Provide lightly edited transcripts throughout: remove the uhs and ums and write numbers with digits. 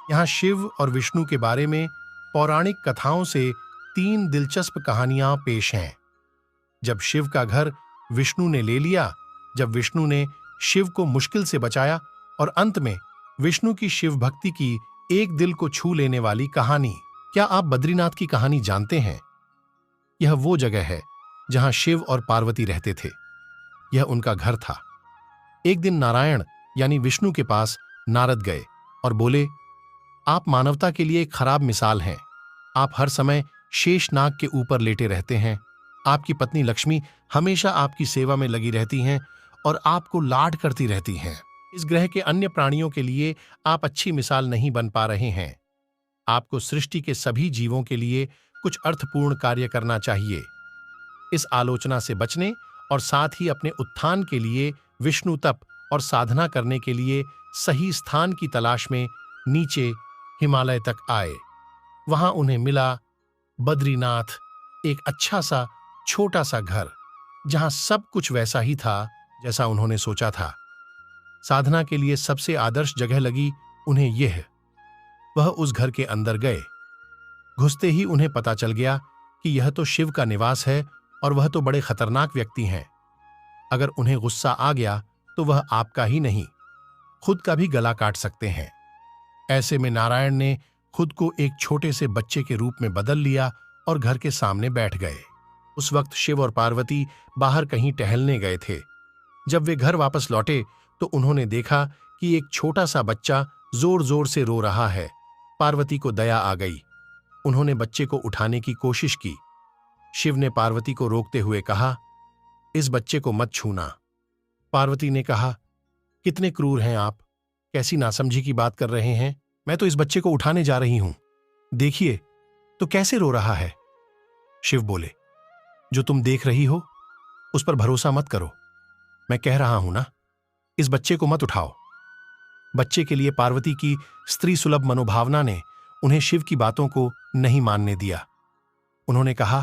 यहाँ शिव और विष्णु के बारे में पौराणिक कथाओं से 3 दिलचस्प कहानियां पेश हैं। जब शिव का घर विष्णु ने ले लिया, जब विष्णु ने शिव को मुश्किल से बचाया, और अंत में विष्णु की शिव भक्ति की एक दिल को छू लेने वाली कहानी। क्या आप बद्रीनाथ की कहानी जानते हैं? यह वो जगह है जहां शिव और पार्वती रहते थे। यह उनका घर था। एक दिन नारायण यानी विष्णु के पास नारद गए और बोले, आप मानवता के लिए एक खराब मिसाल हैं। आप हर समय शेषनाग के ऊपर लेटे रहते हैं। आपकी पत्नी लक्ष्मी हमेशा आपकी सेवा में लगी रहती हैं और आपको लाड करती रहती हैं। इस ग्रह के अन्य प्राणियों के लिए आप अच्छी मिसाल नहीं बन पा रहे हैं। आपको सृष्टि के सभी जीवों के लिए कुछ अर्थपूर्ण कार्य करना चाहिए। इस आलोचना से बचने और साथ ही अपने उत्थान के लिए विष्णु तप और साधना करने के लिए सही स्थान की तलाश में नीचे हिमालय तक आए। वहां उन्हें मिला बद्रीनाथ, एक अच्छा सा छोटा सा घर जहां सब कुछ वैसा ही था जैसा उन्होंने सोचा था। साधना के लिए सबसे आदर्श जगह लगी उन्हें यह। वह उस घर के अंदर गए। घुसते ही उन्हें पता चल गया कि यह तो शिव का निवास है और वह तो बड़े खतरनाक व्यक्ति हैं। अगर उन्हें गुस्सा आ गया तो वह आपका ही नहीं, खुद का भी गला काट सकते हैं। ऐसे में नारायण ने खुद को एक छोटे से बच्चे के रूप में बदल लिया और घर के सामने बैठ गए। उस वक्त शिव और पार्वती बाहर कहीं टहलने गए थे। जब वे घर वापस लौटे तो उन्होंने देखा कि एक छोटा सा बच्चा जोर जोर से रो रहा है। पार्वती को दया आ गई। उन्होंने बच्चे को उठाने की कोशिश की। शिव ने पार्वती को रोकते हुए कहा, इस बच्चे को मत छूना। पार्वती ने कहा, कितने क्रूर हैं आप, कैसी नासमझी की बात कर रहे हैं। मैं तो इस बच्चे को उठाने जा रही हूं। देखिए तो कैसे रो रहा है। शिव बोले, जो तुम देख रही हो उस पर भरोसा मत करो। मैं कह रहा हूं ना, इस बच्चे को मत उठाओ। बच्चे के लिए पार्वती की स्त्री सुलभ मनोभावना ने उन्हें शिव की बातों को नहीं मानने दिया। उन्होंने कहा,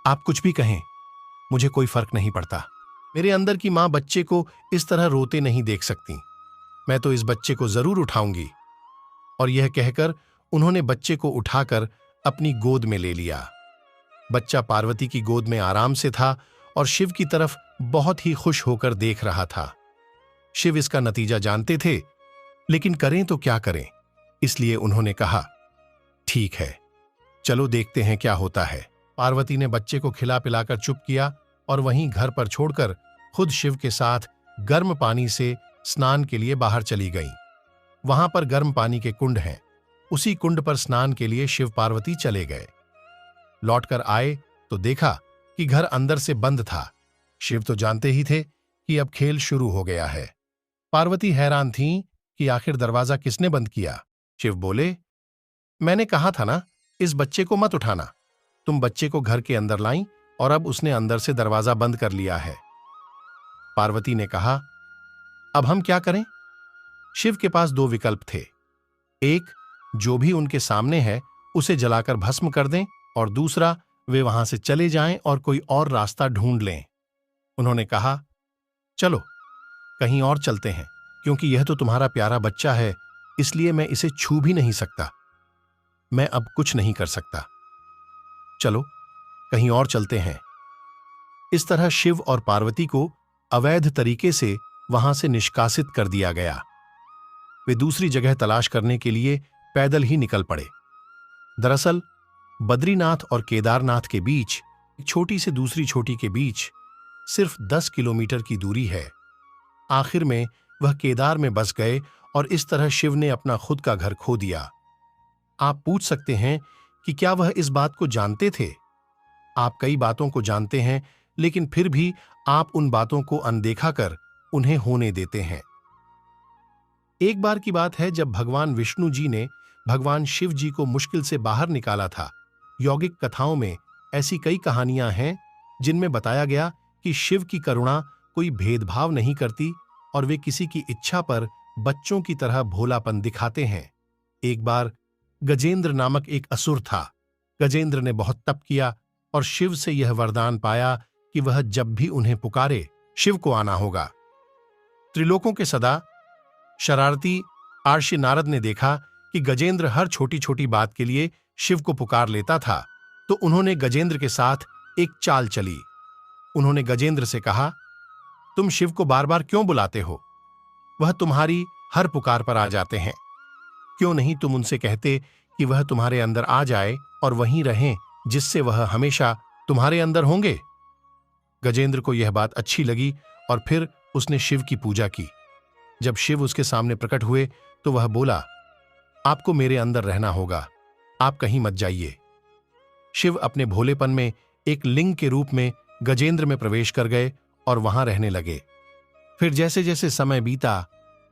आप कुछ भी कहें, मुझे कोई फर्क नहीं पड़ता। मेरे अंदर की मां बच्चे को इस तरह रोते नहीं देख सकती। मैं तो इस बच्चे को जरूर उठाऊंगी। और यह कहकर उन्होंने बच्चे को उठाकर अपनी गोद में ले लिया। बच्चा पार्वती की गोद में आराम से था और शिव की तरफ बहुत ही खुश होकर देख रहा था। शिव इसका नतीजा जानते थे, लेकिन करें तो क्या करें, इसलिए उन्होंने कहा, ठीक है, चलो देखते हैं क्या होता है। पार्वती ने बच्चे को खिला पिलाकर चुप किया और वहीं घर पर छोड़कर खुद शिव के साथ गर्म पानी से स्नान के लिए बाहर चली गईं। वहां पर गर्म पानी के कुंड हैं। उसी कुंड पर स्नान के लिए शिव पार्वती चले गए। लौटकर आए तो देखा कि घर अंदर से बंद था। शिव तो जानते ही थे कि अब खेल शुरू हो गया है। पार्वती हैरान थीं कि आखिर दरवाजा किसने बंद किया। शिव बोले, मैंने कहा था ना, इस बच्चे को मत उठाना। तुम बच्चे को घर के अंदर लाईं और अब उसने अंदर से दरवाजा बंद कर लिया है। पार्वती ने कहा, अब हम क्या करें? शिव के पास 2 विकल्प थे। एक, जो भी उनके सामने है उसे जलाकर भस्म कर दें, और दूसरा, वे वहां से चले जाएं और कोई और रास्ता ढूंढ लें। उन्होंने कहा, चलो कहीं और चलते हैं, क्योंकि यह तो तुम्हारा प्यारा बच्चा है, इसलिए मैं इसे छू भी नहीं सकता। मैं अब कुछ नहीं कर सकता। चलो कहीं और चलते हैं। इस तरह शिव और पार्वती को अवैध तरीके से वहां से निष्कासित कर दिया गया। वे दूसरी जगह तलाश करने के लिए पैदल ही निकल पड़े। दरअसल बद्रीनाथ और केदारनाथ के बीच, एक छोटी से दूसरी छोटी के बीच सिर्फ 10 किलोमीटर की दूरी है। आखिर में वह केदार में बस गए और इस तरह शिव ने अपना खुद का घर खो दिया। आप पूछ सकते हैं कि क्या वह इस बात को जानते थे? आप कई बातों को जानते हैं, लेकिन फिर भी आप उन बातों को अनदेखा कर उन्हें होने देते हैं। एक बार की बात है जब भगवान विष्णु जी ने भगवान शिव जी को मुश्किल से बाहर निकाला था। यौगिक कथाओं में ऐसी कई कहानियां हैं जिनमें बताया गया कि शिव की करुणा कोई भेदभाव नहीं करती और वे किसी की इच्छा पर बच्चों की तरह भोलापन दिखाते हैं। एक बार गजेंद्र नामक एक असुर था। गजेंद्र ने बहुत तप किया और शिव से यह वरदान पाया कि वह जब भी उन्हें पुकारे, शिव को आना होगा। त्रिलोकों के सदा शरारती आर्षि नारद ने देखा कि गजेंद्र हर छोटी छोटी बात के लिए शिव को पुकार लेता था, तो उन्होंने गजेंद्र के साथ एक चाल चली। उन्होंने गजेंद्र से कहा, तुम शिव को बार बार क्यों बुलाते हो? वह तुम्हारी हर पुकार पर आ जाते हैं। क्यों नहीं तुम उनसे कहते कि वह तुम्हारे अंदर आ जाए और वहीं रहें, जिससे वह हमेशा तुम्हारे अंदर होंगे? गजेंद्र को यह बात अच्छी लगी और फिर उसने शिव की पूजा की। जब शिव उसके सामने प्रकट हुए तो वह बोला, आपको मेरे अंदर रहना होगा, आप कहीं मत जाइए। शिव अपने भोलेपन में एक लिंग के रूप में गजेंद्र में प्रवेश कर गए और वहां रहने लगे। फिर जैसे जैसे समय बीता,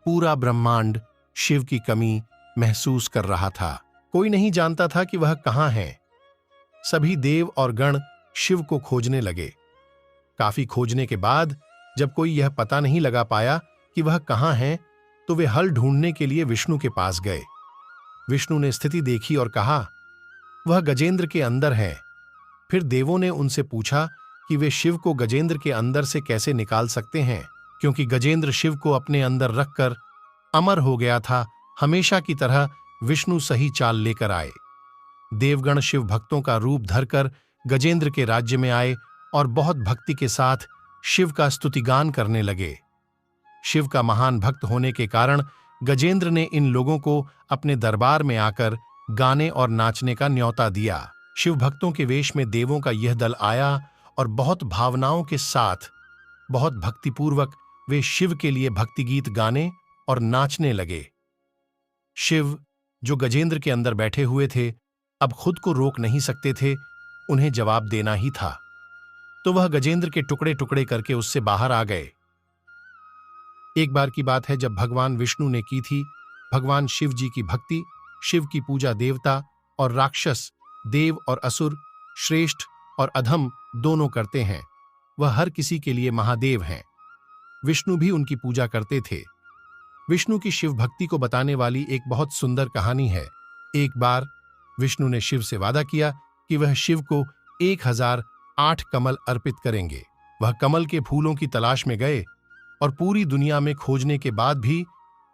पूरा ब्रह्मांड शिव की कमी महसूस कर रहा था। कोई नहीं जानता था कि वह कहां है। सभी देव और गण शिव को खोजने लगे। काफी खोजने के बाद जब कोई यह पता नहीं लगा पाया कि वह कहां है, तो वे हल ढूंढने के लिए विष्णु के पास गए। विष्णु ने स्थिति देखी और कहा, वह गजेंद्र के अंदर है। फिर देवों ने उनसे पूछा कि वे शिव को गजेंद्र के अंदर से कैसे निकाल सकते हैं, क्योंकि गजेंद्र शिव को अपने अंदर रखकर अमर हो गया था। हमेशा की तरह विष्णु सही चाल लेकर आए। देवगण शिव भक्तों का रूप धरकर गजेंद्र के राज्य में आए और बहुत भक्ति के साथ शिव का स्तुतिगान करने लगे। शिव का महान भक्त होने के कारण गजेंद्र ने इन लोगों को अपने दरबार में आकर गाने और नाचने का न्योता दिया। शिव भक्तों के वेश में देवों का यह दल आया और बहुत भावनाओं के साथ, बहुत भक्तिपूर्वक वे शिव के लिए भक्ति गीत गाने और नाचने लगे। शिव, जो गजेंद्र के अंदर बैठे हुए थे, अब खुद को रोक नहीं सकते थे, उन्हें जवाब देना ही था। तो वह गजेंद्र के टुकड़े टुकड़े करके उससे बाहर आ गए। एक बार की बात है, जब भगवान विष्णु ने की थी भगवान शिव जी की भक्ति। शिव की पूजा देवता और राक्षस, देव और असुर, श्रेष्ठ और अधम दोनों करते हैं। वह हर किसी के लिए महादेव हैं। विष्णु भी उनकी पूजा करते थे। विष्णु की शिव भक्ति को बताने वाली एक बहुत सुंदर कहानी है। एक बार विष्णु ने शिव से वादा किया कि वह शिव को 1008 कमल अर्पित करेंगे। वह कमल के फूलों की तलाश में गए और पूरी दुनिया में खोजने के बाद भी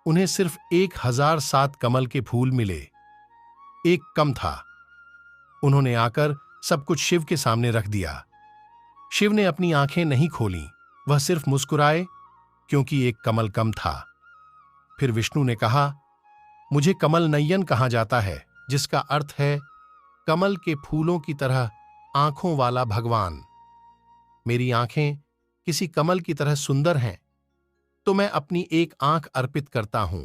उन्हें सिर्फ 1007 कमल के फूल मिले। एक कम था। उन्होंने आकर सब कुछ शिव के सामने रख दिया। शिव ने अपनी आंखें नहीं खोलीं, वह सिर्फ मुस्कुराए, क्योंकि एक कमल कम था। फिर विष्णु ने कहा, मुझे कमल नयन कहा जाता है, जिसका अर्थ है कमल के फूलों की तरह आंखों वाला भगवान। मेरी आंखें किसी कमल की तरह सुंदर हैं, तो मैं अपनी एक आंख अर्पित करता हूं।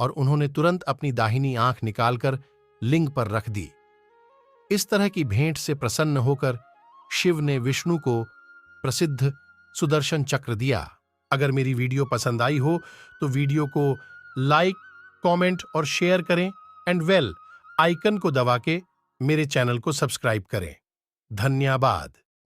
और उन्होंने तुरंत अपनी दाहिनी आंख निकालकर लिंग पर रख दी। इस तरह की भेंट से प्रसन्न होकर शिव ने विष्णु को प्रसिद्ध सुदर्शन चक्र दिया। अगर मेरी वीडियो पसंद आई हो तो वीडियो को लाइक, कमेंट और शेयर करें एंड बेल आइकन को दबा के मेरे चैनल को सब्सक्राइब करें। धन्यवाद।